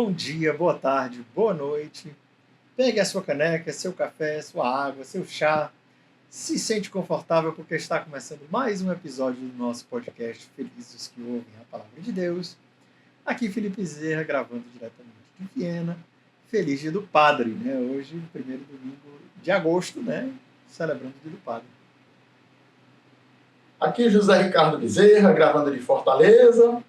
bom dia, boa tarde, boa noite. Pegue a sua caneca, seu café, sua água, seu chá. Se sente confortável porque está começando mais um episódio do nosso podcast Felizes que Ouvem a Palavra de Deus. Aqui Felipe Zerra, gravando diretamente de Viena. Feliz Dia do Padre, né? Hoje, o primeiro domingo de agosto, né? Celebrando o Dia do Padre. Aqui José Ricardo Bezerra, gravando de Fortaleza.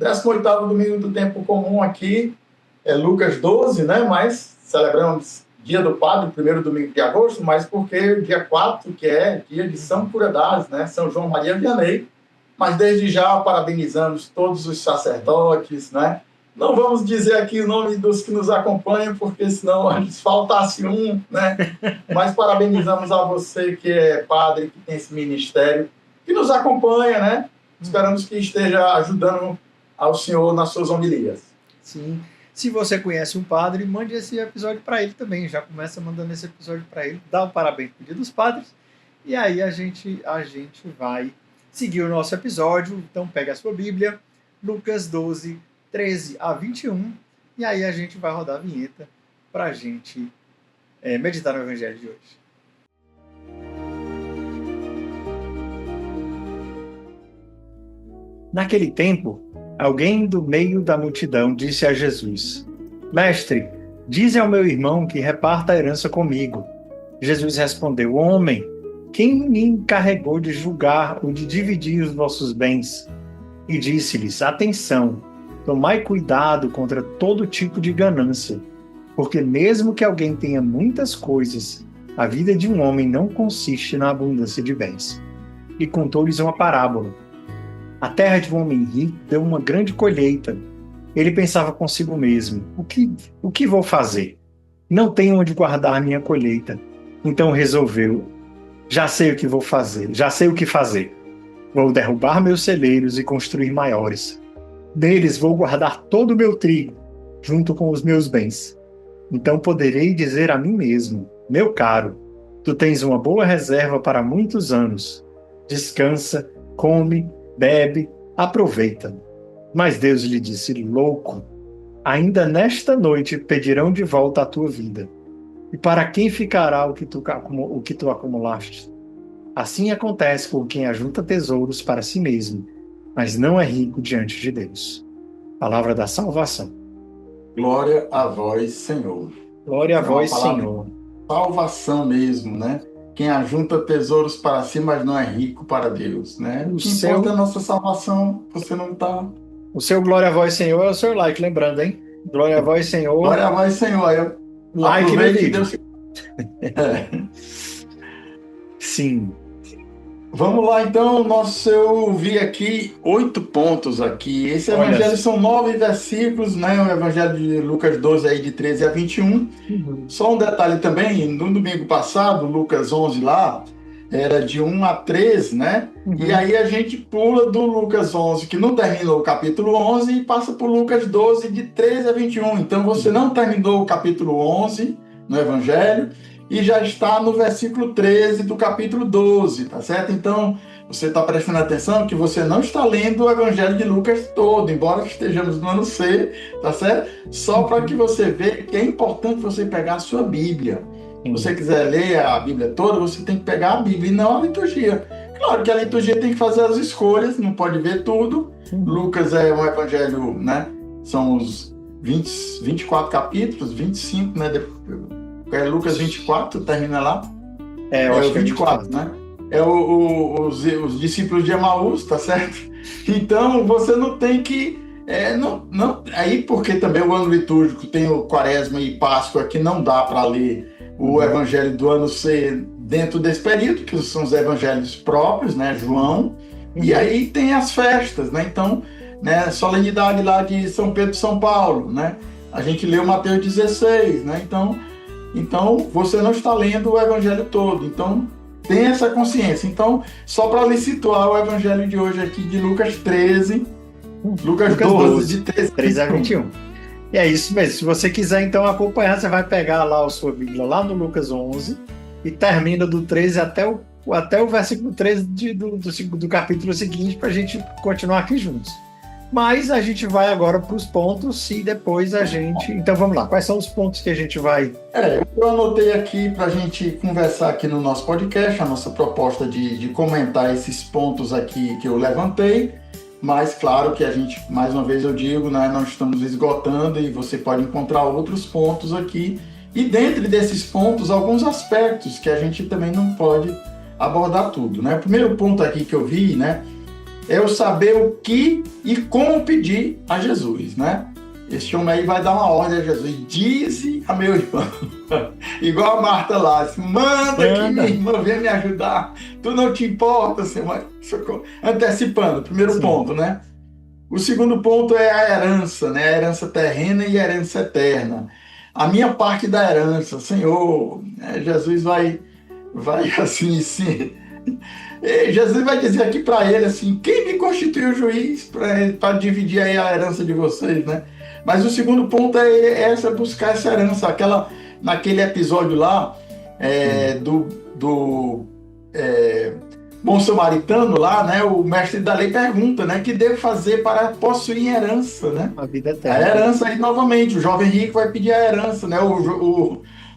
18º domingo do tempo comum aqui, é Lucas 12, né? Mas celebramos Dia do Padre, primeiro domingo de agosto, mas porque dia 4, que é dia de São Curadades, né? São João Maria Vianney. Mas desde já parabenizamos todos os sacerdotes, né? Não vamos dizer aqui o nome dos que nos acompanham, porque senão antes faltasse um, né? Mas parabenizamos a você que é padre, que tem esse ministério, que nos acompanha, né? Esperamos que esteja ajudando ao Senhor nas suas homilias. Sim. Se você conhece um padre, mande esse episódio para ele também. Já começa mandando esse episódio para ele. Dá um parabéns pro Dia dos Padres. E aí a gente vai seguir o nosso episódio. Então pega a sua Bíblia, Lucas 12, 13 a 21. E aí a gente vai rodar a vinheta para a gente meditar no Evangelho de hoje. Naquele tempo, alguém do meio da multidão disse a Jesus: Mestre, dize ao meu irmão que reparta a herança comigo. Jesus respondeu: Homem, quem me encarregou de julgar ou de dividir os vossos bens? E disse-lhes: Atenção, tomai cuidado contra todo tipo de ganância, porque mesmo que alguém tenha muitas coisas, a vida de um homem não consiste na abundância de bens. E contou-lhes uma parábola. A terra de um homem rico deu uma grande colheita. Ele pensava consigo mesmo: o que vou fazer? Não tenho onde guardar minha colheita. Então resolveu: já sei o que vou fazer, já sei o que fazer. Vou derrubar meus celeiros e construir maiores. Neles vou guardar todo o meu trigo, junto com os meus bens. Então poderei dizer a mim mesmo: meu caro, tu tens uma boa reserva para muitos anos. Descansa, come, bebe, aproveita. Mas Deus lhe disse: louco, ainda nesta noite pedirão de volta a tua vida. E para quem ficará o que tu acumulaste? Assim acontece com quem ajunta tesouros para si mesmo, mas não é rico diante de Deus. Palavra da salvação. Glória a vós, Senhor. Glória a vós, Senhor. Salvação mesmo, né? Quem ajunta tesouros para si, mas não é rico para Deus, né? O que importa é a nossa salvação, você não está... O seu Glória a vós, Senhor, é o seu like, lembrando, hein? Glória a vós, Senhor. Glória a vós, Senhor. Like no vídeo. Sim. Vamos lá, então, eu vi aqui 8 pontos aqui. Esse evangelho são 9 versículos, né? O evangelho de Lucas 12, aí, de 13 a 21. Só um detalhe também, no domingo passado, Lucas 11 lá, era de 1 a 13, né? E aí a gente pula do Lucas 11, que não terminou o capítulo 11, e passa para o Lucas 12, de 13 a 21. Então, você não terminou o capítulo 11 no evangelho, e já está no versículo 13 do capítulo 12, tá certo? Então, você está prestando atenção que você não está lendo o Evangelho de Lucas todo, embora estejamos no ano C, tá certo? Só para que você veja que é importante você pegar a sua Bíblia. Se você quiser ler a Bíblia toda, você tem que pegar a Bíblia e não a liturgia. Claro que a liturgia tem que fazer as escolhas, não pode ver tudo. Lucas é um evangelho, né? São os 24 capítulos, 25, né? É Lucas 24, termina lá. Eu acho que é 24, né? É os discípulos de Emaús, tá certo? Então, você não tem que... aí, porque também o ano litúrgico tem o Quaresma e Páscoa, que não dá para ler o Evangelho do ano C dentro desse período, que são os evangelhos próprios, né? João. E aí tem as festas, né? Então, né? Solenidade lá de São Pedro e São Paulo, né? A gente leu Mateus 16, né? Então, você não está lendo o evangelho todo. Então, tem essa consciência. Então, só para lhe situar o evangelho de hoje aqui de Lucas 13, Lucas 12, de 13 a 21. E é isso mesmo. Se você quiser, então, acompanhar, você vai pegar lá a sua Bíblia, lá no Lucas 11, e termina do 13 até o versículo 13 do capítulo seguinte, para a gente continuar aqui juntos. Mas a gente vai agora para os pontos e depois a gente... Então vamos lá, quais são os pontos que a gente vai... Eu anotei aqui para a gente conversar aqui no nosso podcast, a nossa proposta de comentar esses pontos aqui que eu levantei, mas claro que a gente, mais uma vez eu digo, né, nós estamos esgotando e você pode encontrar outros pontos aqui, e dentro desses pontos, alguns aspectos que a gente também não pode abordar tudo, né? O primeiro ponto aqui que eu vi, né, é eu saber o que e como pedir a Jesus, né? Esse homem aí vai dar uma ordem a Jesus. Dize a meu irmão, igual a Marta lá, assim, manda que minha irmã venha me ajudar. Tu não te importa, Senhor. Antecipando, primeiro ponto, né? O segundo ponto é a herança, né? A herança terrena e a herança eterna. A minha parte da herança, Senhor, Jesus vai assim, sim. Jesus vai dizer aqui para ele assim, quem me constituiu juiz para dividir aí a herança de vocês, né? Mas o segundo ponto é buscar essa herança, naquele episódio lá do bom samaritano lá, né? O mestre da lei pergunta, né? Que devo fazer para possuir herança, né? A vida eterna. A herança aí novamente, o jovem rico vai pedir a herança, né?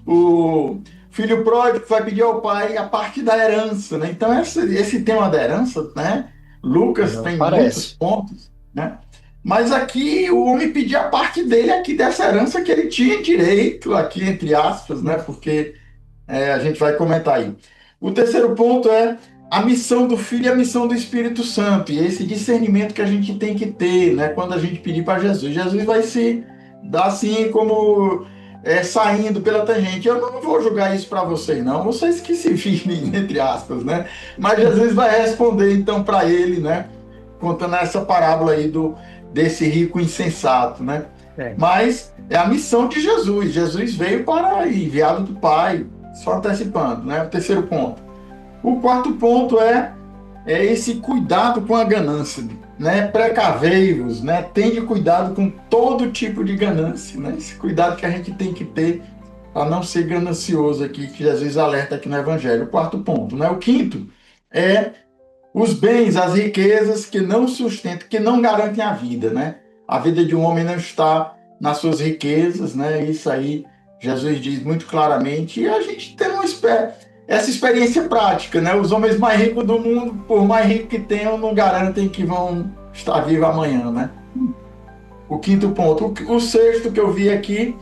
O filho pródigo vai pedir ao pai a parte da herança, né? Então esse tema da herança, né? Lucas tem muitos pontos, né? Mas aqui o homem pedia a parte dele aqui dessa herança que ele tinha direito, aqui entre aspas, né? Porque a gente vai comentar aí. O terceiro ponto é a missão do Filho e a missão do Espírito Santo, e esse discernimento que a gente tem que ter, né? Quando a gente pedir para Jesus. Jesus vai se dar assim como saindo pela tangente. Eu não vou julgar isso para vocês, não. Vocês que se virem, entre aspas, né? Mas Jesus vai responder então para ele, né? Contando essa parábola aí desse rico insensato, né? Mas é a missão de Jesus. Jesus veio para enviado do Pai, só antecipando, né? O terceiro ponto. O quarto ponto é esse cuidado com a ganância, né? Precavei-vos, né? Tende cuidado com todo tipo de ganância, né? Esse cuidado que a gente tem que ter para não ser ganancioso aqui, que Jesus alerta aqui no Evangelho. O quarto ponto, né? O quinto é os bens, as riquezas que não sustentam, que não garantem a vida, né? A vida de um homem não está nas suas riquezas, né? Isso aí Jesus diz muito claramente, e a gente tem essa experiência prática, né? Os homens mais ricos do mundo, por mais ricos que tenham, não garantem que vão estar vivos amanhã, né? O quinto ponto. O sexto que eu vi aqui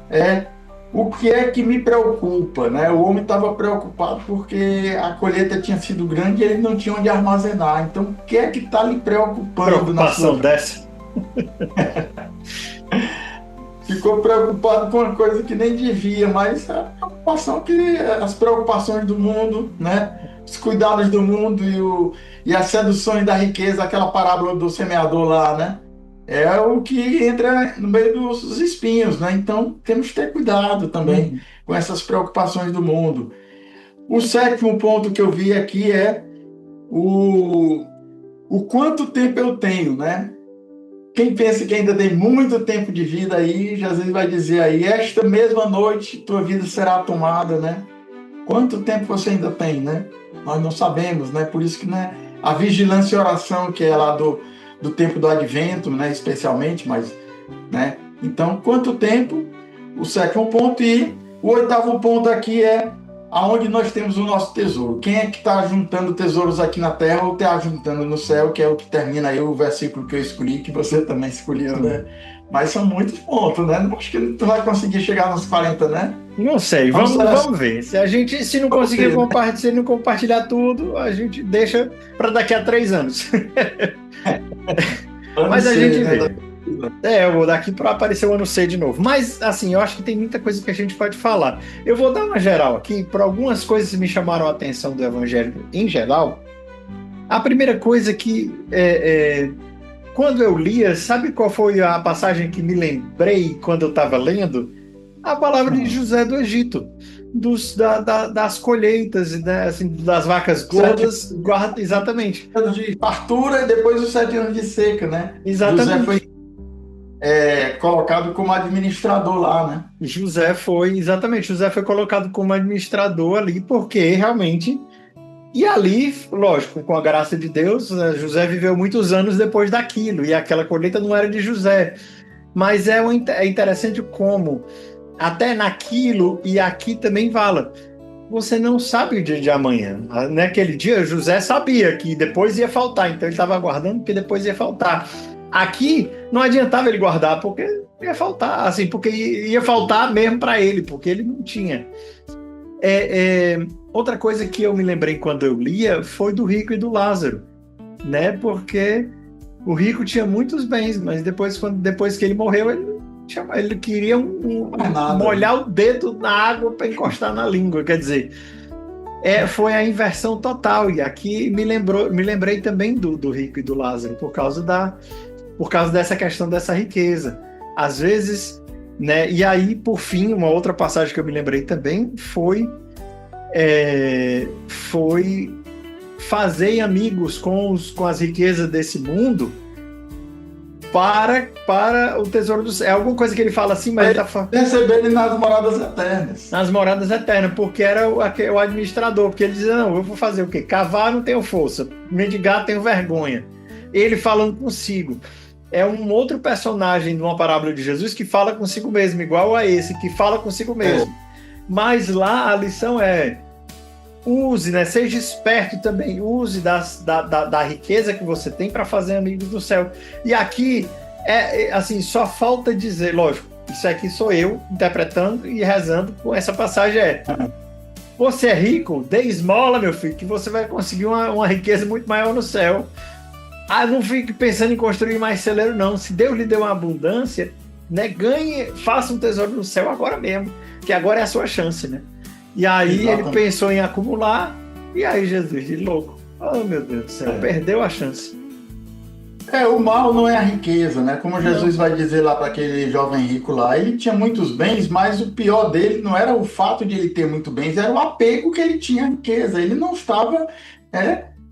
é o que é que me preocupa, né? O homem estava preocupado porque a colheita tinha sido grande e ele não tinha onde armazenar. Então, o que é que está lhe preocupando? Preocupação dessa? Ficou preocupado com uma coisa que nem devia, mas as preocupações do mundo, né? Os cuidados do mundo e as seduções da riqueza, aquela parábola do semeador lá, né? É o que entra no meio dos espinhos, né? Então temos que ter cuidado também com essas preocupações do mundo. O sétimo ponto que eu vi aqui é o quanto tempo eu tenho, né? Quem pensa que ainda tem muito tempo de vida aí, Jesus vai dizer aí, esta mesma noite tua vida será tomada, né? Quanto tempo você ainda tem, né? Nós não sabemos, né? Por isso que, né, a vigilância e oração, que é lá do tempo do advento, né, especialmente, mas, né? Então, quanto tempo? O sétimo ponto. E o oitavo ponto aqui é aonde nós temos o nosso tesouro. Quem é que está juntando tesouros aqui na terra ou está juntando no céu, que é o que termina aí o versículo que eu escolhi, que você também escolheu, né? Mas são muitos pontos, né? Não acho que tu vai conseguir chegar nos 40, né? Não sei, vamos ver. Se não conseguir compartilhar tudo, a gente deixa para daqui a 3 anos. Mas a gente vê. Eu vou daqui para aparecer o ano C de novo. Mas, assim, eu acho que tem muita coisa que a gente pode falar. Eu vou dar uma geral aqui, por algumas coisas que me chamaram a atenção do Evangelho em geral. A primeira coisa que, quando eu lia, sabe qual foi a passagem que me lembrei quando eu estava lendo? A palavra de José do Egito. Das colheitas, né, assim, das vacas gordas, exatamente. De fartura e depois os 7 anos de seca, né? Exatamente. José foi colocado como administrador lá, né? José foi colocado como administrador ali, porque realmente E ali, lógico, com a graça de Deus, José viveu muitos anos depois daquilo, e aquela colheita não era de José. Mas é interessante como, até naquilo, e aqui também fala, você não sabe o dia de amanhã. Naquele dia, José sabia que depois ia faltar, então ele estava aguardando que depois ia faltar. Aqui, não adiantava ele guardar, porque ia faltar, assim, porque ia faltar mesmo para ele, porque ele não tinha. Outra coisa que eu me lembrei quando eu lia foi do rico e do Lázaro, né? Porque o rico tinha muitos bens, mas depois que ele morreu, ele queria molhar o dedo na água para encostar na língua. Quer dizer, foi a inversão total. E aqui me lembrei também do rico e do Lázaro, por causa dessa questão dessa riqueza. Às vezes, né? E aí, por fim, uma outra passagem que eu me lembrei também foi fazer amigos com as riquezas desse mundo para o tesouro do céu. É alguma coisa que ele fala assim, mas ele tá receber ele nas moradas eternas. Nas moradas eternas, porque era o administrador, porque ele dizia, não, eu vou fazer o quê? Cavar não tenho força, mendigar tenho vergonha. Ele falando consigo. É um outro personagem de uma parábola de Jesus que fala consigo mesmo, igual a esse, que fala consigo mesmo. Mas lá a lição use, né? Seja esperto também, use da riqueza que você tem para fazer amigos do céu. E aqui, assim, só falta dizer, lógico, isso aqui sou eu interpretando e rezando com essa passagem você é rico, dê esmola, meu filho, que você vai conseguir uma riqueza muito maior no céu. Não fique pensando em construir mais celeiro, não. Se Deus lhe deu uma abundância, né, ganhe, faça um tesouro no céu agora mesmo, que agora é a sua chance, né? E aí ele pensou em acumular, e aí Jesus de louco. Oh, meu Deus do céu, perdeu a chance. O mal não é a riqueza, né? Como Jesus vai dizer lá para aquele jovem rico lá, ele tinha muitos bens, mas o pior dele não era o fato de ele ter muitos bens, era o apego que ele tinha à riqueza. Ele não estava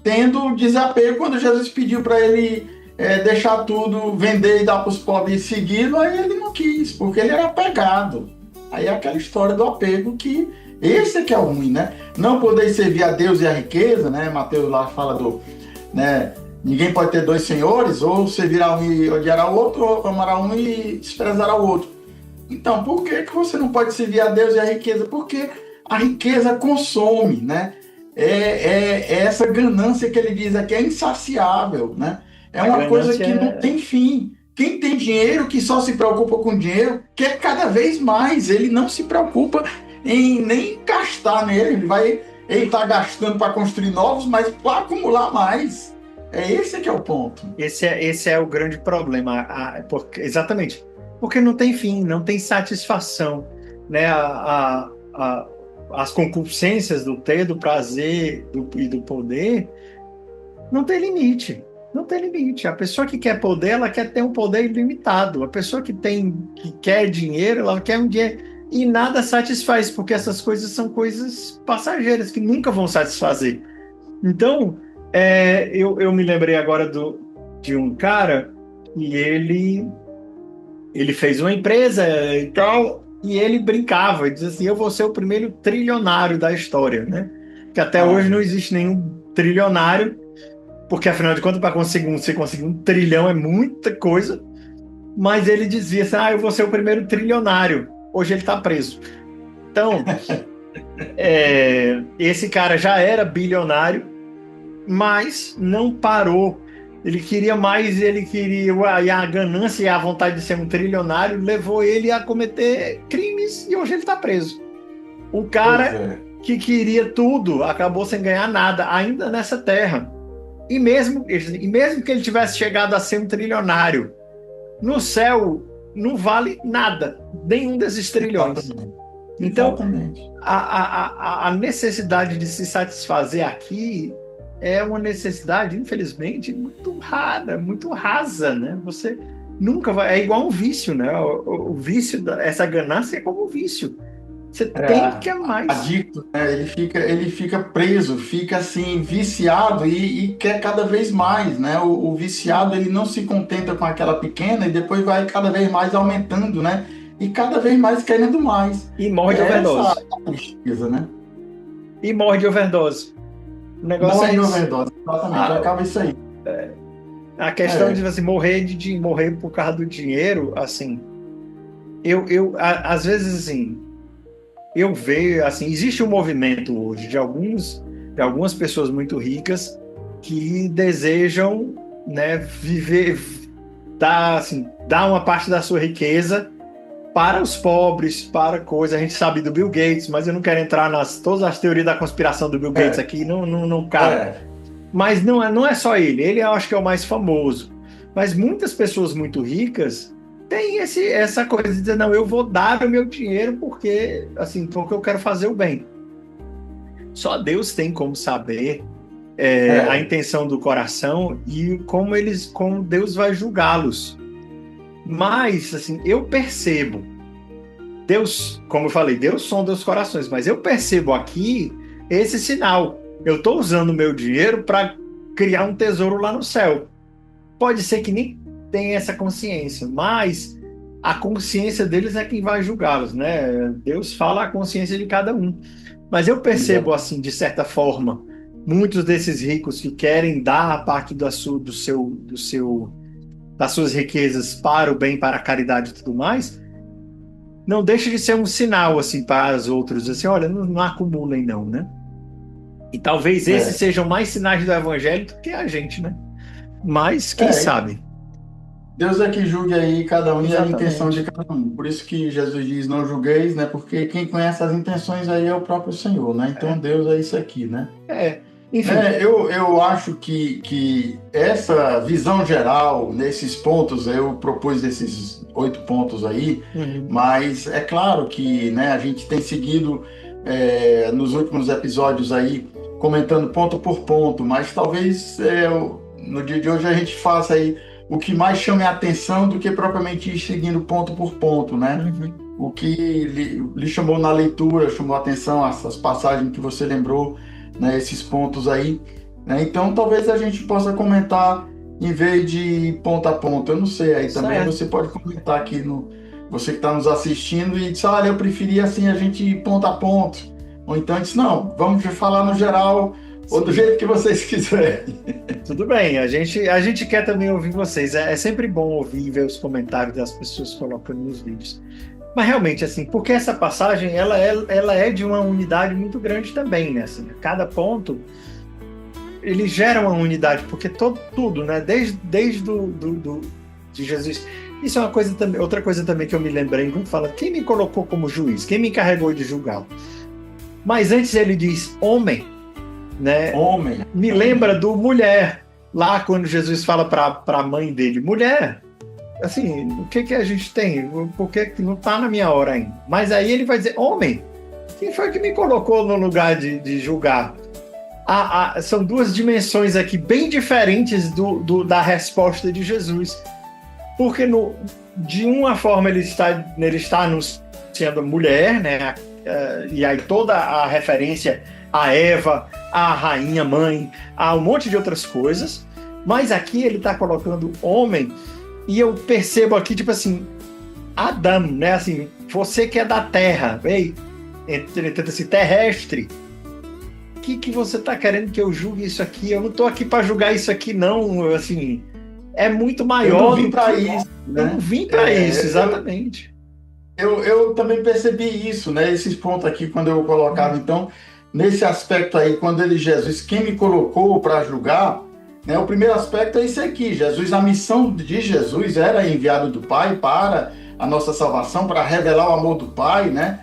tendo desapego quando Jesus pediu para ele deixar tudo, vender e dar para os pobres e segui-lo, aí ele não quis, porque ele era apegado. Aí é aquela história do apego que esse é que é o ruim, né? Não poder servir a Deus e a riqueza, né? Mateus lá fala né? Ninguém pode ter dois senhores, ou servirá um e odiará o outro, ou amará um e desprezará o outro. Então, por que você não pode servir a Deus e a riqueza? Porque a riqueza consome, né? É essa ganância que ele diz aqui, é insaciável, né? É uma coisa que não tem fim. Quem tem dinheiro, que só se preocupa com dinheiro, quer cada vez mais. Ele não se preocupa em nem gastar nele. Ele está gastando para construir novos, mas para acumular mais. Esse que é o ponto. Esse é o grande problema. Exatamente. Porque não tem fim, não tem satisfação, né? As concupiscências do ter, do prazer e do poder não tem limite. Não tem limite. A pessoa que quer poder, ela quer ter um poder ilimitado. A pessoa que quer dinheiro, ela quer um dinheiro. E nada satisfaz, porque essas coisas são coisas passageiras, que nunca vão satisfazer. Então, eu me lembrei agora de um cara, e ele fez uma empresa e tal, e ele brincava, e dizia assim, eu vou ser o primeiro trilionário da história, né? Que até hoje não existe nenhum trilionário, porque afinal de contas, para você conseguir 1 trilhão é muita coisa, mas ele dizia assim, eu vou ser o primeiro trilionário. Hoje ele está preso. Então, esse cara já era bilionário, mas não parou. Ele queria mais, e a ganância e a vontade de ser um trilionário levou ele a cometer crimes, e hoje ele está preso. Um cara que queria tudo acabou sem ganhar nada, ainda nessa terra. E mesmo que ele tivesse chegado a ser um trilionário, no céu não vale nada, nenhum desses trilhões. Então, a necessidade de se satisfazer aqui é uma necessidade, infelizmente, muito rara, muito rasa, né? Você nunca vai... É igual um vício, né? O vício, essa ganância é como um vício. Você tem que mais. Adicto, né? Ele fica preso, fica assim, viciado e quer cada vez mais, né? O viciado, ele não se contenta com aquela pequena e depois vai cada vez mais aumentando, né? E cada vez mais querendo mais. E morre de overdose. Essa tristeza, né? E morre de overdose. O negócio é Morre de isso. overdose, exatamente, acaba isso aí. A questão de assim, morrer por causa do dinheiro, assim, às vezes assim, eu vejo assim, existe um movimento hoje de algumas pessoas muito ricas que desejam, né, viver, dar uma parte da sua riqueza para os pobres, para coisa. A gente sabe do Bill Gates, mas eu não quero entrar todas as teorias da conspiração do Bill Gates aqui, não cabe. Mas não é só ele. Ele eu acho que é o mais famoso. Mas muitas pessoas muito ricas têm essa coisa de dizer, não, eu vou dar o meu dinheiro porque eu quero fazer o bem. Só Deus tem como saber a intenção do coração e como Deus vai julgá-los. Mas, assim, eu percebo, Deus, como eu falei, Deus sonda os corações, mas eu percebo aqui esse sinal. Eu estou usando o meu dinheiro para criar um tesouro lá no céu. Pode ser que nem tenha essa consciência, mas a consciência deles é quem vai julgá-los, né? Deus fala a consciência de cada um. Mas eu percebo, assim, de certa forma, muitos desses ricos que querem dar a parte das suas riquezas para o bem, para a caridade e tudo mais, não deixa de ser um sinal, assim, para os outros, assim, olha, não acumulem não, né? E talvez esses sejam mais sinais do evangelho do que a gente, né? Mas, quem sabe? Deus é que julgue aí cada um. Exatamente. E a intenção de cada um. Por isso que Jesus diz, não julgueis, né? Porque quem conhece as intenções aí é o próprio Senhor, né? Então Deus é isso aqui, né? Enfim. Eu acho que essa visão geral, nesses pontos, eu propus esses 8 pontos aí, mas é claro que, né, a gente tem seguido nos últimos episódios aí, comentando ponto por ponto, mas talvez no dia de hoje a gente faça aí o que mais chame a atenção do que propriamente ir seguindo ponto por ponto, né? O que lhe chamou na leitura, chamou a atenção, essas passagens que você lembrou, né, esses pontos aí, né? Então talvez a gente possa comentar em vez de ponto a ponto. Eu não sei, aí também você pode comentar aqui você que está nos assistindo e diz, olha, eu preferia assim a gente ir ponto a ponto. Ou então diz, não, vamos falar no geral, ou do jeito que vocês quiserem. Tudo bem, a gente quer também ouvir vocês. É sempre bom ouvir e ver os comentários das pessoas colocando nos vídeos. Mas realmente, assim, porque essa passagem ela é de uma unidade muito grande também, né? Assim, cada ponto ele gera uma unidade, porque tudo, né? Desde de Jesus. Isso é uma coisa também, outra coisa também que eu me lembrei quando fala, quem me colocou como juiz? Quem me encarregou de julgar? Mas antes ele diz homem, né? Homem. Me lembra do mulher, lá quando Jesus fala para a mãe dele, mulher, assim, o que a gente tem? Porque não está na minha hora ainda. Mas aí ele vai dizer, homem, quem foi que me colocou no lugar de julgar? São duas dimensões aqui bem diferentes da resposta de Jesus. Porque de uma forma ele está anunciando mulher, né? E aí toda a referência a Eva, a rainha mãe, a um monte de outras coisas, mas aqui ele está colocando homem, e eu percebo aqui, tipo assim, Adão, né, assim, você que é da terra, ei, assim, terrestre, que você está querendo que eu julgue isso aqui? Eu não estou aqui para julgar isso aqui, não, assim, é muito maior. Eu não vim para isso, né? Eu não vim para isso, exatamente. Eu também percebi isso, né, esses pontos aqui, quando eu colocava, então, nesse aspecto aí, quando Jesus, quem me colocou para julgar, né, o primeiro aspecto é isso aqui, Jesus, a missão de Jesus era enviado do Pai para a nossa salvação, para revelar o amor do Pai, né?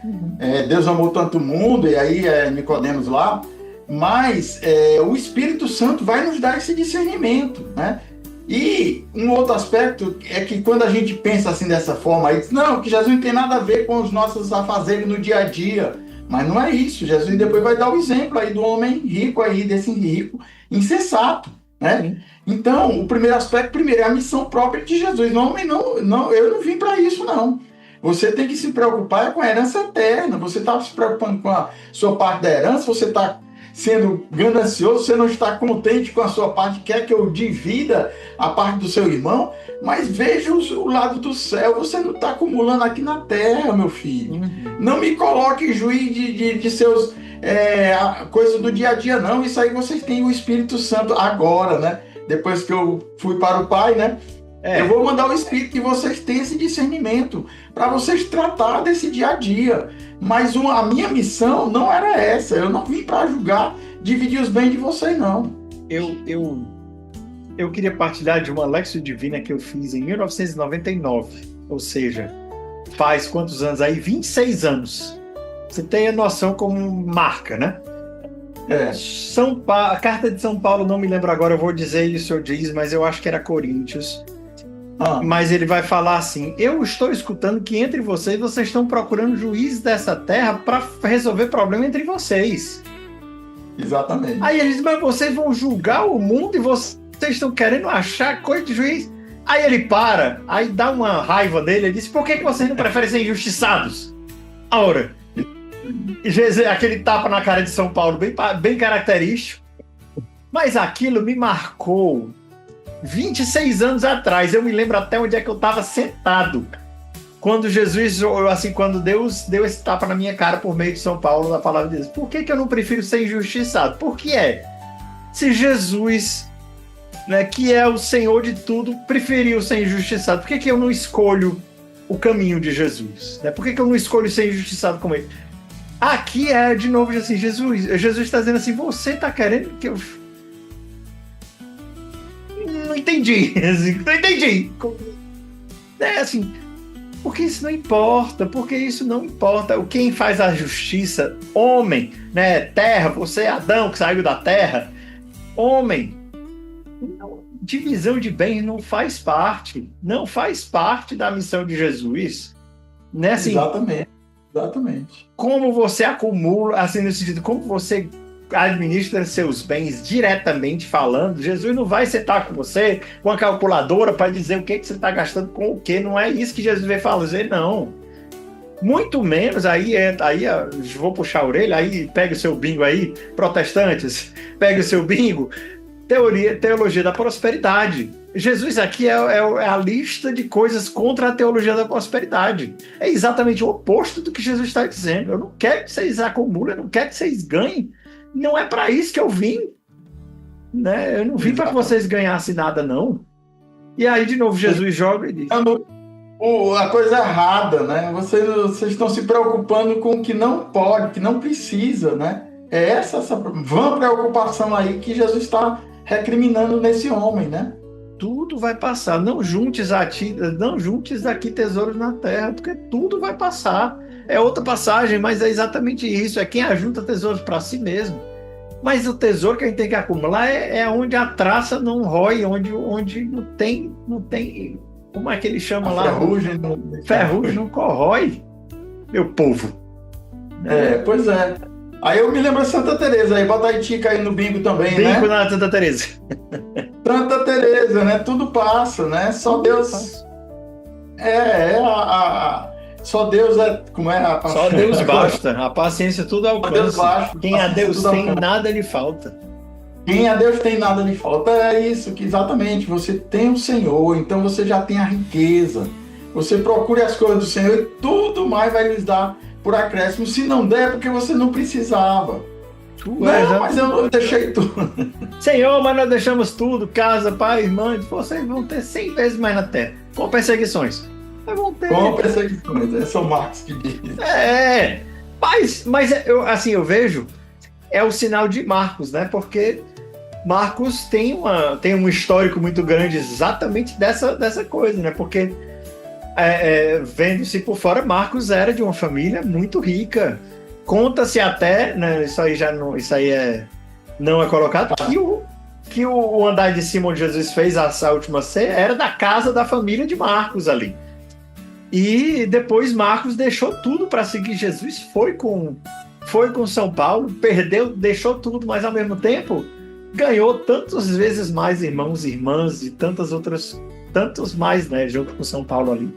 Deus amou tanto o mundo, e aí Nicodemos lá, mas o Espírito Santo vai nos dar esse discernimento, né? E um outro aspecto é que quando a gente pensa assim dessa forma, aí diz, não, que Jesus não tem nada a ver com os nossos afazeres no dia a dia. Mas não é isso. Jesus depois vai dar o exemplo aí do homem rico aí, desse rico insensato, né? Então, o primeiro aspecto, é a missão própria de Jesus. Não, eu não vim para isso, não. Você tem que se preocupar com a herança eterna. Você está se preocupando com a sua parte da herança, você está sendo ganancioso, você não está contente com a sua parte, quer que eu divida a parte do seu irmão, mas veja o lado do céu, você não está acumulando aqui na terra, meu filho. Não me coloque juiz de seus a coisa do dia a dia, não. Isso aí vocês têm o Espírito Santo agora, né? Depois que eu fui para o Pai, né? Eu vou mandar o Espírito que vocês tenham esse discernimento para vocês tratar desse dia a dia. Mas a minha missão não era essa. Eu não vim para julgar, dividir os bens de vocês, não. Eu queria partilhar de uma Lexio Divina que eu fiz em 1999. Ou seja, faz quantos anos aí? 26 anos. Você tem a noção como marca, né? A carta de São Paulo, não me lembro agora, eu vou dizer e o senhor diz, mas eu acho que era Coríntios. Mas ele vai falar assim: eu estou escutando que entre vocês estão procurando juízes dessa terra para resolver problema entre vocês. Exatamente. Aí ele diz: mas vocês vão julgar o mundo e vocês estão querendo achar coisa de juiz? Aí ele para, aí dá uma raiva dele, ele diz: por que vocês não preferem ser injustiçados? Ora, aquele tapa na cara de São Paulo bem característico. Mas aquilo me marcou 26 anos atrás. Eu me lembro até onde é que eu estava sentado quando Jesus, assim, quando Deus deu esse tapa na minha cara por meio de São Paulo, na palavra de Deus. Por que eu não prefiro ser injustiçado? Por que se Jesus, né, que é o Senhor de tudo, preferiu ser injustiçado, por que eu não escolho o caminho de Jesus? Né? Por que eu não escolho ser injustiçado como ele? Aqui de novo, assim, Jesus está dizendo assim: você está querendo que eu... Não entendi. Não entendi. Assim, porque isso não importa, Quem faz a justiça, homem, né? Terra, você, Adão, que saiu da terra, homem. Divisão de bens não faz parte da missão de Jesus. Né? Assim, Exatamente. Como você acumula, assim, no sentido, como você administra seus bens diretamente falando. Jesus não vai sentar com você com a calculadora para dizer o que você está gastando com o que. Não é isso que Jesus vai fazer, não. Muito menos, aí vou puxar a orelha, aí pega o seu bingo aí, protestantes, pega o seu bingo, teologia da prosperidade. Jesus aqui é a lista de coisas contra a teologia da prosperidade. É exatamente o oposto do que Jesus está dizendo. Eu não quero que vocês acumulem, eu não quero que vocês ganhem. Não é para isso que eu vim. Né? Eu não vim para que vocês ganhassem nada, não. E aí, de novo, Jesus joga e diz: a coisa errada, né? Vocês estão se preocupando com o que não pode, que não precisa, né? É essa vã preocupação aí que Jesus está recriminando nesse homem, né? Tudo vai passar. Não juntes aqui tesouros na terra, porque tudo vai passar. É outra passagem, mas é exatamente isso. É quem ajunta tesouros para si mesmo. Mas o tesouro que a gente tem que acumular é onde a traça não rói, onde não tem. Como é que ele chama lá? Ferrugem não corrói, meu povo. Pois é. Aí eu me lembro de Santa Teresa, aí bota a Tica aí no bingo também, né? Bingo na Santa Teresa. Santa Teresa, né? Tudo passa, né? Só Deus. Só Deus como é a Só Deus basta. A paciência tudo alcança. Quem a Deus tem, nada lhe falta. Quem a Deus tem, nada lhe falta. É isso, que exatamente. Você tem o Senhor, então você já tem a riqueza. Você procure as coisas do Senhor e tudo mais vai lhes dar por acréscimo. Se não der, é porque você não precisava. Mas eu deixei tudo. Senhor, mas nós deixamos tudo, casa, pai, irmã. Vocês vão ter 100 vezes mais na terra. Com perseguições. Vão ter. Com perseguições. É São Marcos que diz. Mas eu vejo, é o sinal de Marcos, né? Porque Marcos tem um histórico muito grande exatamente dessa coisa, né? Porque vendo-se por fora, Marcos era de uma família muito rica. Conta-se até, né, isso aí não é colocado, que o andar de cima onde Jesus fez essa última ceia era da casa da família de Marcos ali. E depois Marcos deixou tudo para seguir Jesus, foi com São Paulo, deixou tudo, mas ao mesmo tempo ganhou tantas vezes mais irmãos e irmãs e tantos mais, né, junto com São Paulo ali.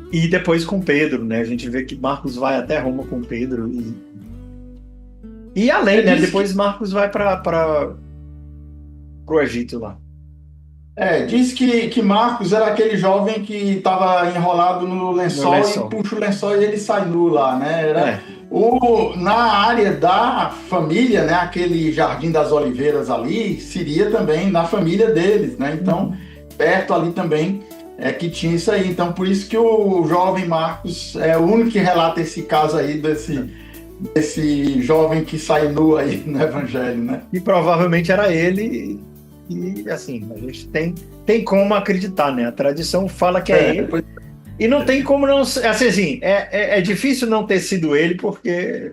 E depois com Pedro, né? A gente vê que Marcos vai até Roma com Pedro. E além, né? Depois Marcos vai para o Egito lá. Diz que Marcos era aquele jovem que estava enrolado no lençol e puxa o lençol e ele sai nu lá, né? Na área da família, né, aquele Jardim das Oliveiras ali, seria também na família deles, né? Então, perto ali também é que tinha isso aí. Então, por isso que o jovem Marcos é o único que relata esse caso aí desse jovem que sai nu aí no Evangelho, né? E provavelmente era ele, e assim, a gente tem como acreditar, né? A tradição fala que é ele. E não tem como não... Assim, é difícil não ter sido ele, porque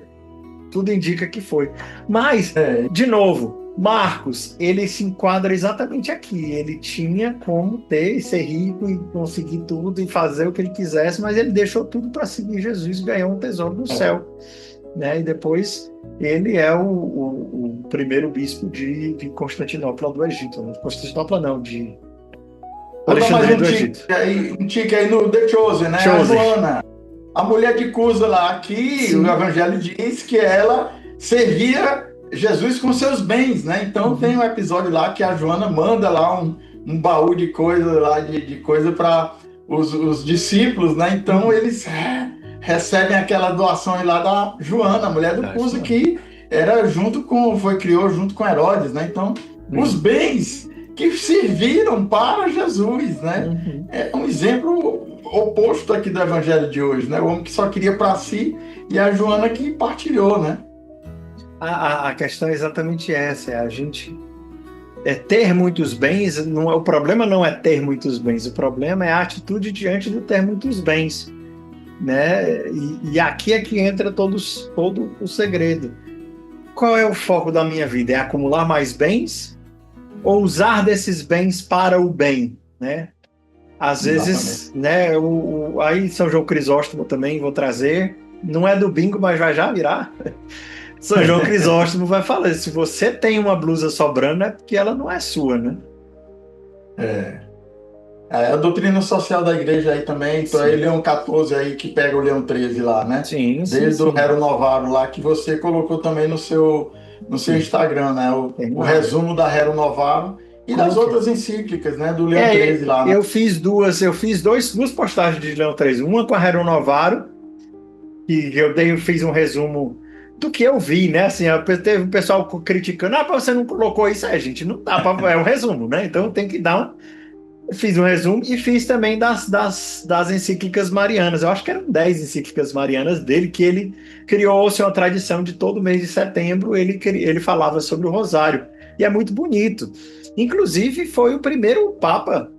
tudo indica que foi. Mas, de novo, Marcos, ele se enquadra exatamente aqui. Ele tinha como ter e ser rico e conseguir tudo e fazer o que ele quisesse, mas ele deixou tudo para seguir Jesus e ganhou um tesouro no céu. Né? E depois ele é o primeiro bispo de Constantinopla do Egito. Né? Constantinopla não, de... Vou dar mais um tique aí no The Chosen, né? A Joana, a mulher de Cusa lá, aqui o Evangelho diz que ela servia Jesus com seus bens, né? Então tem um episódio lá que a Joana manda lá um baú de coisa lá, de coisa para os discípulos, né? Então eles recebem aquela doação lá da Joana, a mulher do Cusa, que era criou junto com Herodes, né? Então os bens que serviram para Jesus, né? É um exemplo oposto aqui do Evangelho de hoje, né? O homem que só queria para si e a Joana que partilhou, né? A questão é exatamente essa, a gente ter muitos bens, o problema não é ter muitos bens, o problema é a atitude diante de ter muitos bens, né? E aqui é que entra todo o segredo. Qual é o foco da minha vida? É acumular mais bens? Ou usar desses bens para o bem, né? Às vezes, né? Aí São João Crisóstomo também vou trazer. Não é do bingo, mas vai já virar. São João Crisóstomo vai falar: se você tem uma blusa sobrando, é porque ela não é sua, né? A doutrina social da igreja aí também, então aí Leão 14 aí que pega o Leão 13 lá, né? Desde o Rero Novaro lá, que você colocou também no seu Instagram, né? O resumo da Rero Novaro e das outras encíclicas, né? Do Leão 13 lá. Né? Eu fiz duas postagens de Leão 13. Uma com a Rero Novaro, que eu fiz um resumo do que eu vi, né? Assim, teve um pessoal criticando: você não colocou isso? Gente, não dá para... É um resumo, né? Então tem que dar Fiz um resumo e fiz também das encíclicas marianas. Eu acho que eram 10 encíclicas marianas dele, que ele criou-se uma tradição de todo mês de setembro, ele falava sobre o rosário. E é muito bonito. Inclusive, foi o primeiro Papa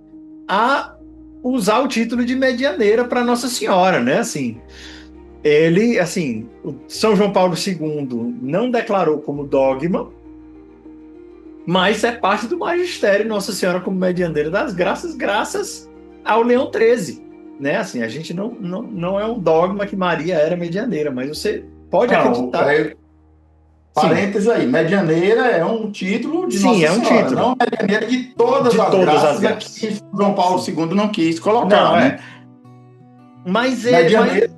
a usar o título de medianeira para Nossa Senhora, né? Assim, o São João Paulo II não declarou como dogma, mas é parte do magistério Nossa Senhora como medianeira das graças ao Leão 13, né? Assim, a gente não é um dogma que Maria era medianeira, mas você pode acreditar. Parênteses aí, medianeira é um título de Nossa Senhora, título. Não medianeira de todas as graças que João Paulo II não quis colocar, né? Mas medianeira.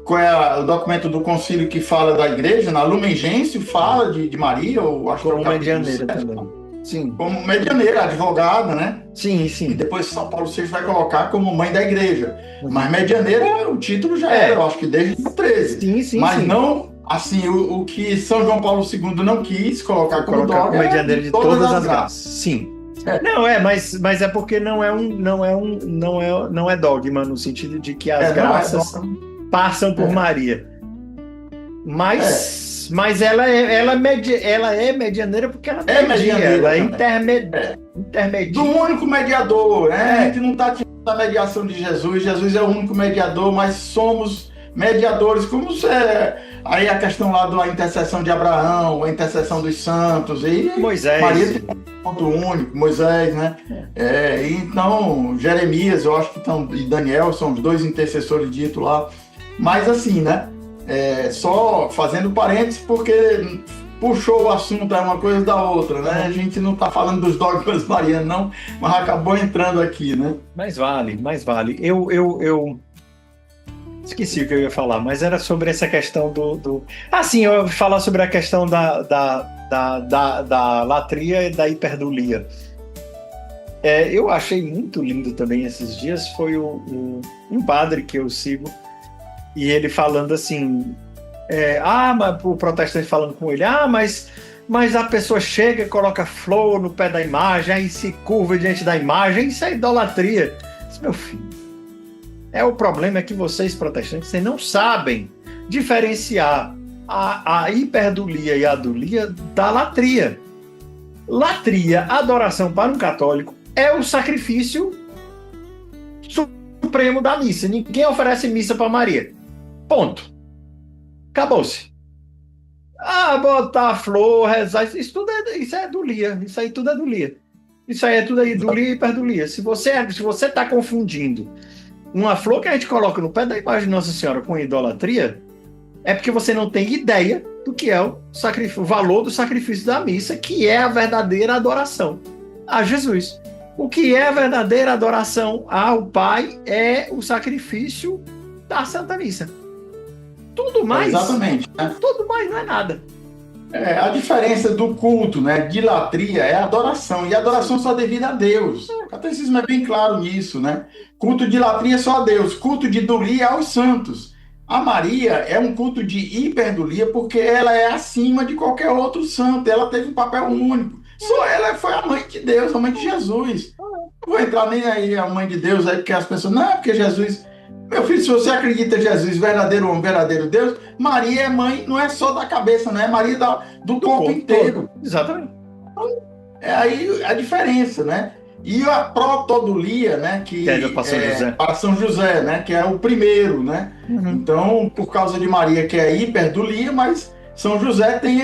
Qual é o documento do concílio que fala da igreja? Na Lumen Gentium fala de Maria, eu acho como que é medianeira também. Sim. Como medianeira, advogada, né? Sim. E depois São Paulo VI vai colocar como mãe da igreja. Mas medianeira, o título já era, eu acho que desde o 13. Sim. Mas não, assim, o que São João Paulo II não quis colocar como dogma medianeira de todas as graças. Sim. Não mas é porque não é dogma no sentido de que as graças passam por Maria. Mas ela é medianeira porque ela é intermediária. Do único mediador, né? A gente não está tirando a mediação de Jesus. Jesus é o único mediador, mas somos mediadores, como aí a questão lá da intercessão de Abraão, a intercessão dos santos e Moisés. Maria tem um ponto único, Moisés, né? Então Jeremias, eu acho que e Daniel são os dois intercessores ditos lá. Mas assim, né? Só fazendo parênteses, porque puxou o assunto, é uma coisa da outra, né? A gente não está falando dos dogmas marianos, não, mas acabou entrando aqui, né? Mais vale. Eu esqueci o que eu ia falar, mas era sobre essa questão eu ia falar sobre a questão da latria e da hiperdulia. Eu achei muito lindo também esses dias, foi um padre que eu sigo, e ele falando assim, mas o protestante falando com ele, mas a pessoa chega e coloca flor no pé da imagem, aí se curva diante da imagem, isso é idolatria. Disse, meu filho, o problema é que vocês protestantes, vocês não sabem diferenciar a hiperdulia e a adulia da latria. Latria, adoração para um católico, é o sacrifício supremo da missa. Ninguém oferece missa para Maria. Ponto. Acabou-se. Botar flor, rezar, isso é dulia. Isso aí tudo é dulia. Isso aí é tudo aí, dulia e hiperdulia. Se você está confundindo uma flor que a gente coloca no pé da imagem de Nossa Senhora com idolatria, é porque você não tem ideia do que é o valor do sacrifício da missa, que é a verdadeira adoração a Jesus. O que é a verdadeira adoração ao Pai é o sacrifício da Santa Missa. Tudo mais, exatamente, né? Tudo mais não é nada. A diferença do culto, né, de latria é a adoração, e a adoração só devida a Deus. O catecismo é bem claro nisso, né? Culto de latria só a Deus, culto de dulia aos santos. A Maria é um culto de hiperdulia porque ela é acima de qualquer outro santo, ela teve um papel único. Só ela foi a mãe de Deus, a mãe de Jesus. Não vou entrar nem aí a mãe de Deus aí, porque as pessoas, não, porque Jesus... Meu filho, se você acredita em Jesus, verdadeiro homem, verdadeiro Deus, Maria é mãe, não é só da cabeça, não é Maria do corpo inteiro. Todo. Exatamente. Então, aí a diferença, né? E a protodulia, né? Que é para São José, né? Que é o primeiro, né? Uhum. Então, por causa de Maria, que é hiperdulia, mas São José tem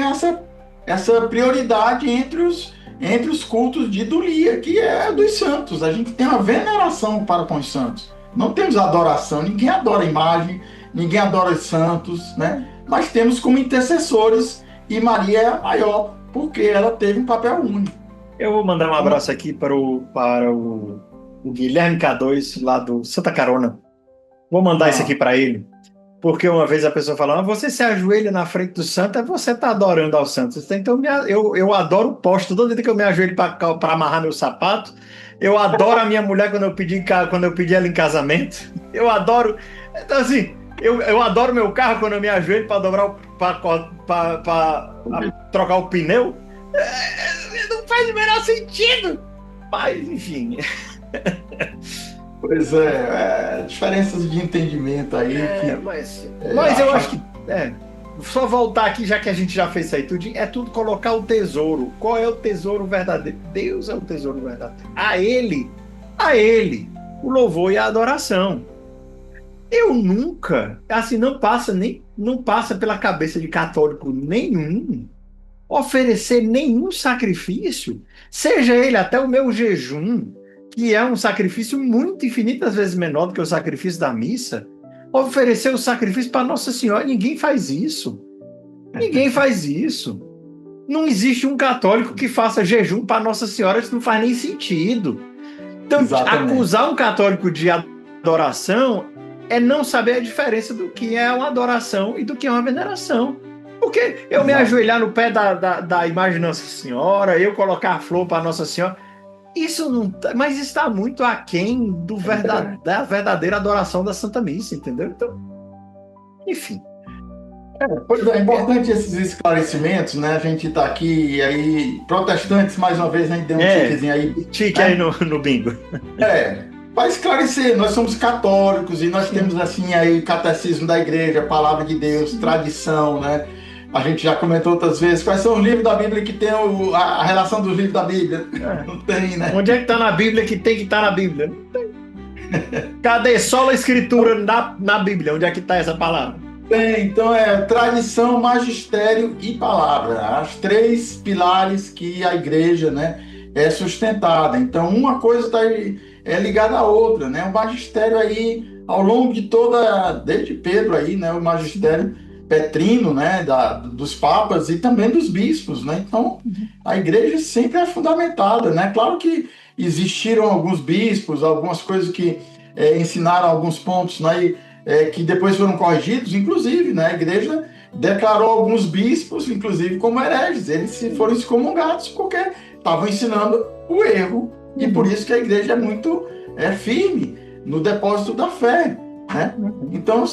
essa prioridade entre os cultos de dulia, que é dos santos. A gente tem uma veneração para com os santos. Não temos adoração, ninguém adora a imagem, ninguém adora os santos, né? Mas temos como intercessores, e Maria é a maior, porque ela teve um papel único. Eu vou mandar um abraço aqui para o Guilherme K2, lá do Santa Carona. Vou mandar isso aqui para ele, porque uma vez a pessoa falou, você se ajoelha na frente do santo, você está adorando ao santo. Então eu adoro o posto, toda vez que eu me ajoelho para amarrar meu sapato. Eu adoro a minha mulher quando eu pedi ela em casamento. Eu adoro. Então, assim, eu adoro meu carro quando eu me ajoelho para dobrar para trocar o pneu. Não faz o menor sentido. Mas, enfim. Pois diferenças de entendimento aí. Mas eu acho que. Só voltar aqui, já que a gente já fez isso aí tudo, é tudo colocar o tesouro. Qual é o tesouro verdadeiro? Deus é o tesouro verdadeiro. A Ele, o louvor e a adoração. Eu nunca, assim, não passa pela cabeça de católico nenhum oferecer nenhum sacrifício, seja ele até o meu jejum, que é um sacrifício muito infinitas vezes menor do que o sacrifício da missa, oferecer o sacrifício para Nossa Senhora. Ninguém faz isso. Ninguém faz isso. Não existe um católico que faça jejum para Nossa Senhora, isso não faz nem sentido. Então, exatamente, acusar um católico de adoração é não saber a diferença do que é uma adoração e do que é uma veneração. Porque eu me ajoelhar no pé da imagem de Nossa Senhora, eu colocar a flor para Nossa Senhora, isso não, mas está muito aquém da verdadeira adoração da Santa Missa, entendeu? Então, enfim. Pois é importante esses esclarecimentos, né? A gente está aqui, e aí, protestantes, mais uma vez, a gente deu um tiquezinho aí. Tique aí no bingo. Para esclarecer, nós somos católicos e nós temos, assim, aí, catecismo da igreja, palavra de Deus, tradição, né? A gente já comentou outras vezes, quais são os livros da Bíblia que tem a relação dos livros da Bíblia? Não tem, né? Onde é que está na Bíblia que tem que estar na Bíblia? Não tem. Cadê só a escritura na Bíblia? Onde é que está essa palavra? Tem, então tradição, magistério e palavra. As três pilares que a igreja, né, é sustentada. Então, uma coisa está ligada à outra, né? O magistério aí, ao longo de desde Pedro aí, né, o magistério petrino, né, dos papas e também dos bispos, né? Então, a igreja sempre é fundamentada, né? Claro que existiram alguns bispos, algumas coisas que ensinaram alguns pontos, né, que depois foram corrigidos, inclusive, né? A igreja declarou alguns bispos, inclusive, como hereges. Eles foram excomungados porque estavam ensinando o erro E por isso que a igreja é muito firme no depósito da fé, né? Então,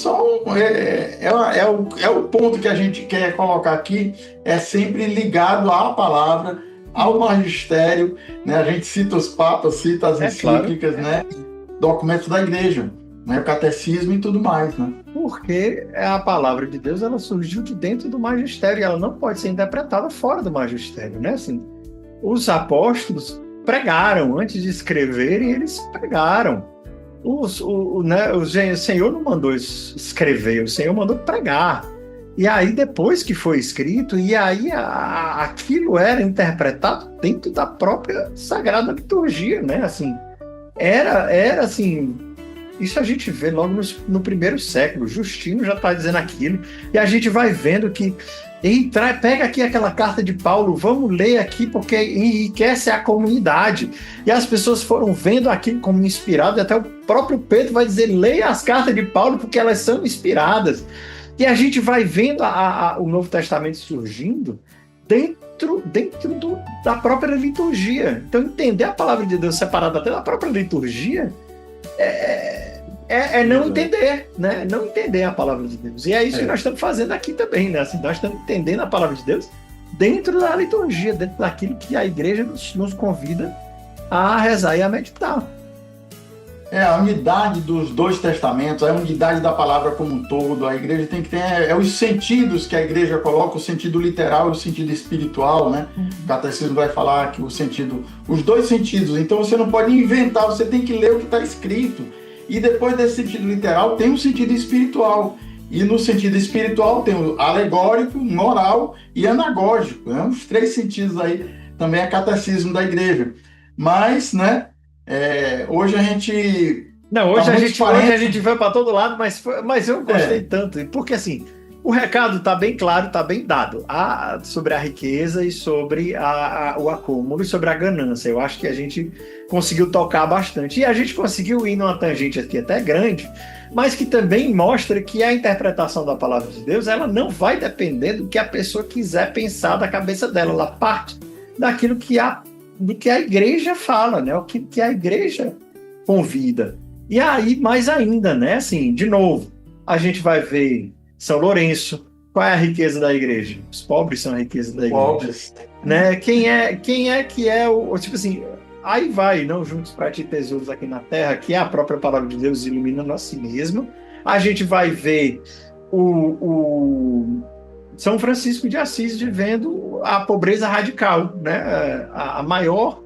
é o ponto que a gente quer colocar aqui, é sempre ligado à palavra, ao magistério, né? A gente cita os papas, cita as encíclicas, claro, né? Documentos da igreja, né? O catecismo e tudo mais, né? Porque a palavra de Deus, ela surgiu de dentro do magistério, ela não pode ser interpretada fora do magistério, né? Assim, os apóstolos pregaram, antes de escreverem, eles pregaram. O Senhor não mandou escrever, o Senhor mandou pregar. E aí, depois que foi escrito, e aí aquilo era interpretado dentro da própria Sagrada Liturgia, né? Assim, era assim, isso a gente vê logo no primeiro século, Justino já está dizendo aquilo, e a gente vai vendo que pega aqui aquela carta de Paulo, vamos ler aqui porque enriquece a comunidade. E as pessoas foram vendo aquilo como inspirado, e até o próprio Pedro vai dizer, leia as cartas de Paulo porque elas são inspiradas. E a gente vai vendo o Novo Testamento surgindo dentro da própria liturgia. Então, entender a palavra de Deus separada até da própria liturgia é não entender, né? Não entender a palavra de Deus. E é isso que nós estamos fazendo aqui também, né? Assim, nós estamos entendendo a palavra de Deus dentro da liturgia, dentro daquilo que a igreja nos convida a rezar e a meditar. A unidade dos dois testamentos, a unidade da palavra como um todo. A igreja tem que ter os sentidos que a igreja coloca, o sentido literal e o sentido espiritual, né? O catecismo vai falar que os dois sentidos. Então você não pode inventar, você tem que ler o que está escrito. E depois desse sentido literal, tem um sentido espiritual. E no sentido espiritual tem o alegórico, moral e anagógico. Né? Os três sentidos aí também é catecismo da igreja. Mas, né, hoje a gente... Não, hoje a gente vai para todo lado, mas eu gostei tanto. Porque, assim, o recado está bem claro, está bem dado. Sobre a riqueza e sobre o acúmulo e sobre a ganância. Eu acho que a gente conseguiu tocar bastante. E a gente conseguiu ir numa tangente aqui até grande, mas que também mostra que a interpretação da palavra de Deus, ela não vai depender do que a pessoa quiser pensar da cabeça dela. Ela parte daquilo do que a igreja fala, né? O que a igreja convida. E aí, mais ainda, né? Assim, de novo, a gente vai ver São Lourenço. Qual é a riqueza da igreja? Os pobres são a riqueza da igreja. Pobres. Né? Quem é que é o... Tipo assim, aí vai, não juntos para ti tesouros aqui na terra, que é a própria palavra de Deus iluminando a si mesmo. A gente vai ver o São Francisco de Assis vivendo a pobreza radical, né? A maior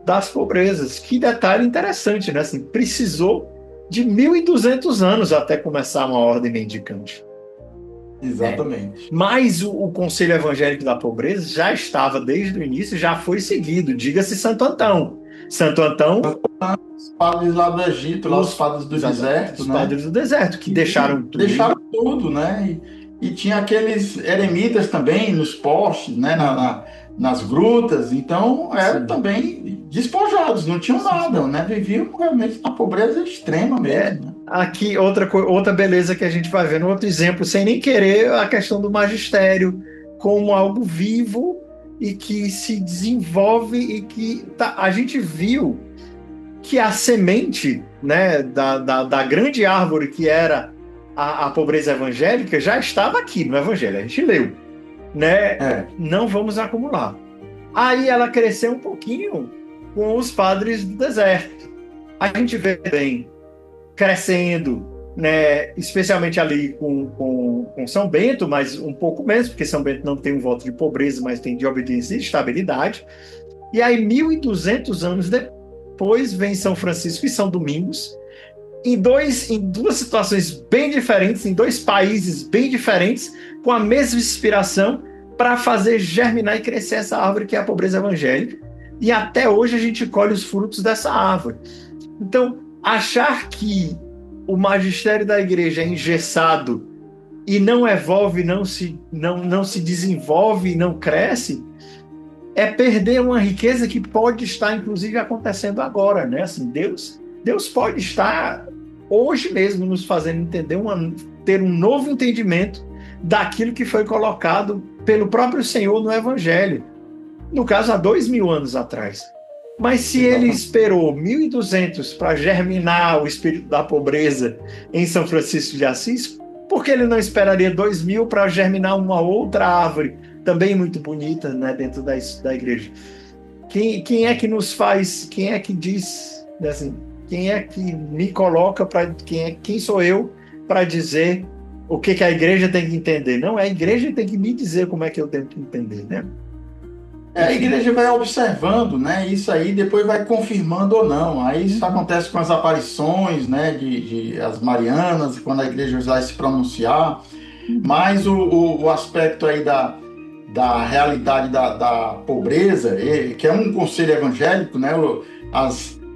das pobrezas. Que detalhe interessante, né? Assim, precisou de 1.200 anos até começar uma ordem mendicante. Exatamente. Mas o Conselho Evangélico da Pobreza já estava desde o início, já foi seguido. Diga-se Santo Antão. Santo Antão... Os padres lá do Egito, os padres do deserto, os né? padres do deserto, que deixaram tudo. Deixaram tudo, né? E tinha aqueles eremitas também nos postes, né? Nas grutas. Então, eram também despojados, não tinham nada, né? Viviam realmente na pobreza extrema mesmo. Né? Aqui, outra beleza que a gente vai ver no outro exemplo, sem nem querer, a questão do magistério como algo vivo e que se desenvolve e que a gente viu que a semente, né, da grande árvore que era a pobreza evangélica já estava aqui no evangelho, a gente leu, né? Não vamos acumular. Aí ela cresceu um pouquinho com os padres do deserto. A gente vê bem crescendo, né, especialmente ali com São Bento, mas um pouco menos, porque São Bento não tem um voto de pobreza, mas tem de obediência e estabilidade. E aí, 1.200 anos depois, vem São Francisco e São Domingos, em duas situações bem diferentes, em dois países bem diferentes, com a mesma inspiração, para fazer germinar e crescer essa árvore que é a pobreza evangélica. E até hoje a gente colhe os frutos dessa árvore. Então, achar que o magistério da igreja é engessado e não evolve, não se desenvolve e não cresce, é perder uma riqueza que pode estar, inclusive, acontecendo agora, né? Assim, Deus pode estar hoje mesmo nos fazendo entender, ter um novo entendimento daquilo que foi colocado pelo próprio Senhor no Evangelho. No caso, há 2.000 anos atrás. Mas se ele esperou 1200 para germinar o espírito da pobreza em São Francisco de Assis, por que ele não esperaria 2000 para germinar uma outra árvore, também muito bonita, né, dentro da igreja? Quem é que nos faz, quem é que diz, assim, quem é que me coloca para, quem sou eu para dizer o que a igreja tem que entender? Não, é a igreja que tem que me dizer como é que eu tenho que entender, né? A igreja vai observando, né? Isso aí depois vai confirmando ou não. Aí isso acontece com as aparições, né? De as Marianas, quando a igreja vai se pronunciar. Mas o aspecto aí da realidade da pobreza, que é um conselho evangélico, né?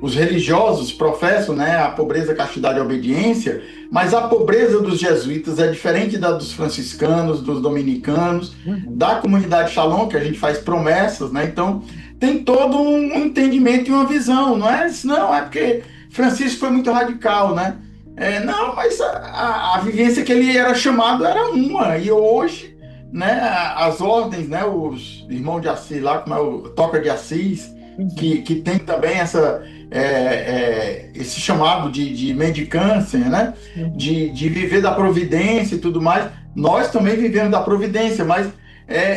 Os religiosos professam, né, a pobreza, castidade e obediência, mas a pobreza dos jesuítas é diferente da dos franciscanos, dos dominicanos, da comunidade Shalom, que a gente faz promessas, né? Então, tem todo um entendimento e uma visão, não é porque Francisco foi muito radical, né? Não, mas a vivência que ele era chamado era uma, e hoje, né, as ordens, né, os irmãos de Assis lá, como é o Toca de Assis, que tem também esse chamado de mendicância, né? De viver da providência e tudo mais. Nós também vivemos da providência, mas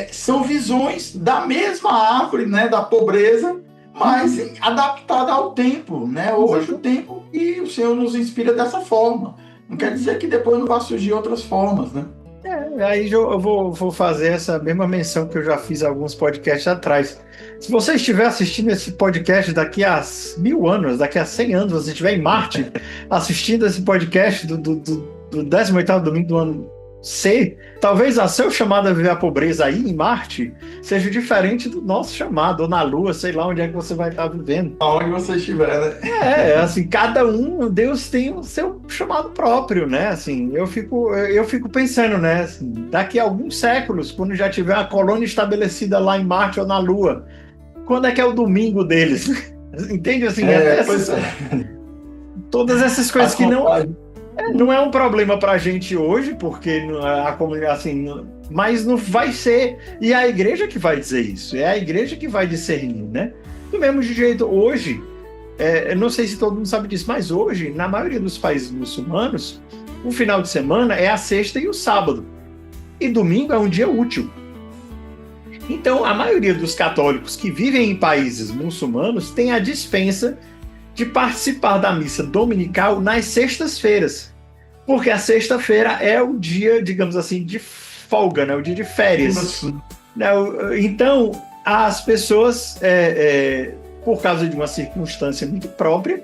são visões da mesma árvore, né? Da pobreza, mas adaptada ao tempo, né? Hoje o tempo, e o Senhor nos inspira dessa forma. Não quer dizer que depois não vai surgir outras formas, né? Aí eu vou fazer essa mesma menção que eu já fiz alguns podcasts atrás. Se você estiver assistindo esse podcast daqui a 1000 anos, daqui a 100 anos, você estiver em Marte assistindo esse podcast do 18º domingo do ano C, talvez a seu chamado a viver a pobreza aí em Marte seja diferente do nosso chamado, ou na Lua, sei lá onde é que você vai estar vivendo. Aonde você estiver, né? Assim, cada um, Deus tem o seu chamado próprio, né? Assim, eu fico pensando, né? Assim, daqui a alguns séculos, quando já tiver uma colônia estabelecida lá em Marte ou na Lua, quando é que é o domingo deles? Entende? Assim, todas essas coisas que não é um problema para a gente hoje, porque a comunidade, assim, mas não vai ser. E é a igreja que vai dizer isso, é a igreja que vai discernir, né? Do mesmo jeito, hoje, eu não sei se todo mundo sabe disso, mas hoje, na maioria dos países muçulmanos, o final de semana é a sexta e o sábado. E domingo é um dia útil. Então, a maioria dos católicos que vivem em países muçulmanos tem a dispensa de participar da missa dominical nas sextas-feiras. Porque a sexta-feira é o dia, digamos assim, de folga, né? O dia de férias. Então, as pessoas, por causa de uma circunstância muito própria,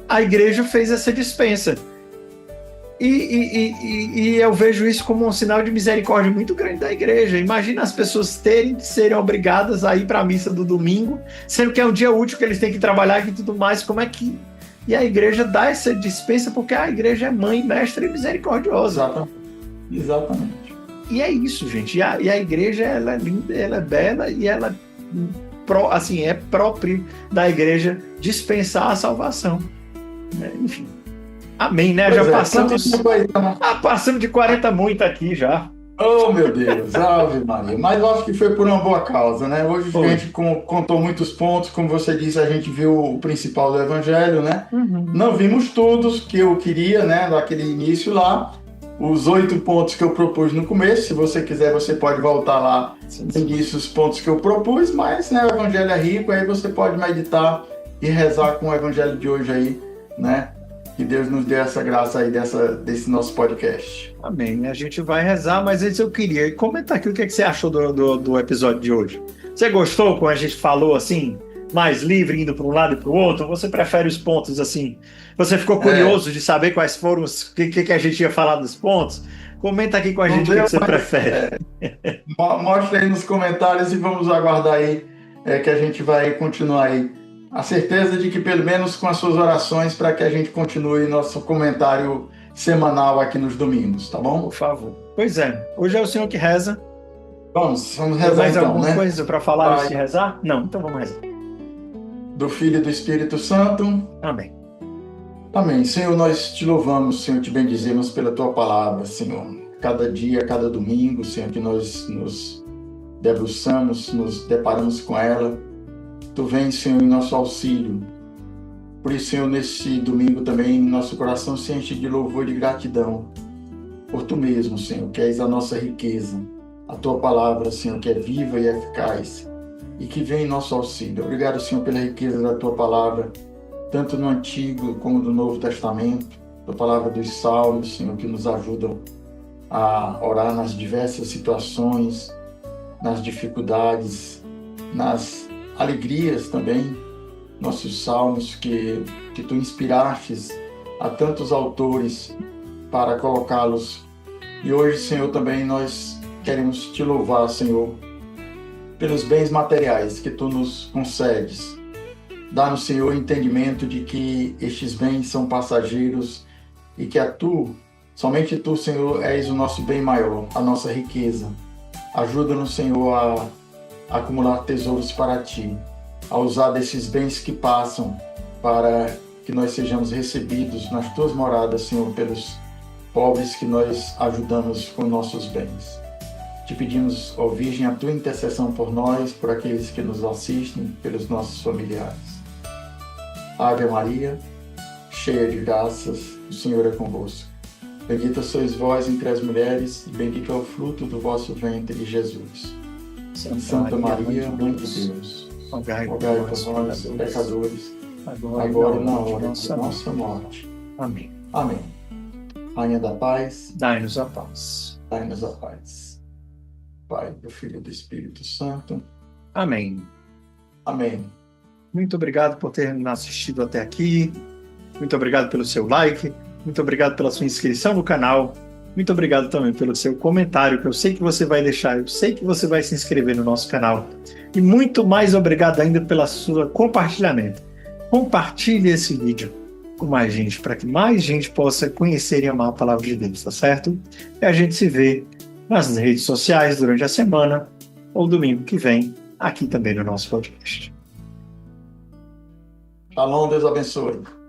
a igreja fez essa dispensa. E eu vejo isso como um sinal de misericórdia muito grande da igreja. Imagina as pessoas serem obrigadas a ir para a missa do domingo, sendo que é um dia útil que eles têm que trabalhar e tudo mais. Como é que... E a igreja dá essa dispensa porque a igreja é mãe, mestra e misericordiosa. Exatamente. E é isso, gente. E a igreja, ela é linda, ela é bela e ela assim, é próprio da igreja dispensar a salvação. Enfim. Amém, né? Já passamos de 40 muito aqui já. Oh, meu Deus, Ave Maria. Mas eu acho que foi por uma boa causa, né? Hoje a gente contou muitos pontos, como você disse, a gente viu o principal do Evangelho, né? Não vimos todos que eu queria, né? Daquele início lá. Os 8 pontos que eu propus no começo, se você quiser, você pode voltar lá e seguir os pontos que eu propus, mas, né, o Evangelho é rico, aí você pode meditar e rezar com o Evangelho de hoje aí, né? Que Deus nos dê essa graça aí desse nosso podcast. Amém. A gente vai rezar, mas antes eu queria comentar aqui o que você achou do episódio de hoje. Você gostou quando a gente falou assim, mais livre, indo para um lado e para o outro? Ou você prefere os pontos assim? Você ficou curioso de saber quais foram o que a gente ia falar dos pontos? Comenta aqui com a gente o que você prefere. Mostre aí nos comentários e vamos aguardar aí que a gente vai continuar aí. A certeza de que, pelo menos com as suas orações, para que a gente continue nosso comentário semanal aqui nos domingos, tá bom? Por favor. Pois é. Hoje é o senhor que reza. Vamos rezar mais então, alguma né? coisa para falar antes de rezar? Não, então vamos rezar. Do Filho e do Espírito Santo. Amém. Amém. Senhor, nós te louvamos, Senhor, te bendizemos pela tua palavra, Senhor. Cada dia, cada domingo, Senhor, que nós nos debruçamos, nos deparamos com ela. Tu vens, Senhor, em nosso auxílio. Por isso, Senhor, nesse domingo também, nosso coração se enche de louvor e de gratidão por Tu mesmo, Senhor, que és a nossa riqueza. A Tua palavra, Senhor, que é viva e eficaz e que vem em nosso auxílio. Obrigado, Senhor, pela riqueza da Tua palavra, tanto no Antigo como no Novo Testamento, a palavra dos Salmos, Senhor, que nos ajudam a orar nas diversas situações, nas dificuldades, nas alegrias também. Nossos salmos que Tu inspirastes a tantos autores para colocá-los. E hoje, Senhor, também nós queremos Te louvar, Senhor, pelos bens materiais que Tu nos concedes. Dá-nos, Senhor, o entendimento de que estes bens são passageiros e que somente Tu, Senhor, és o nosso bem maior, a nossa riqueza. Ajuda-nos, Senhor, a acumular tesouros para Ti, a usar desses bens que passam para que nós sejamos recebidos nas Tuas moradas, Senhor, pelos pobres que nós ajudamos com nossos bens. Te pedimos, ó Virgem, a Tua intercessão por nós, por aqueles que nos assistem, pelos nossos familiares. Ave Maria, cheia de graças, o Senhor é convosco. Bendita sois vós entre as mulheres, e bendito é o fruto do vosso ventre, Jesus. Santa Maria, Mãe de Deus, rogai por nós, pecadores, agora e na hora da nossa morte. Amém. Amém. Rainha da paz, Dai-nos a paz. dai-nos a paz. Pai, do Filho e do Espírito Santo. Amém. Amém. Muito obrigado por ter nos assistido até aqui. Muito obrigado pelo seu like. Muito obrigado pela sua inscrição no canal. Muito obrigado também pelo seu comentário, que eu sei que você vai deixar. Eu sei que você vai se inscrever no nosso canal. E muito mais obrigado ainda pela sua compartilhamento. Compartilhe esse vídeo com mais gente, para que mais gente possa conhecer e amar a palavra de Deus, tá certo? E a gente se vê nas redes sociais durante a semana ou domingo que vem, aqui também no nosso podcast. Shalom, Deus abençoe.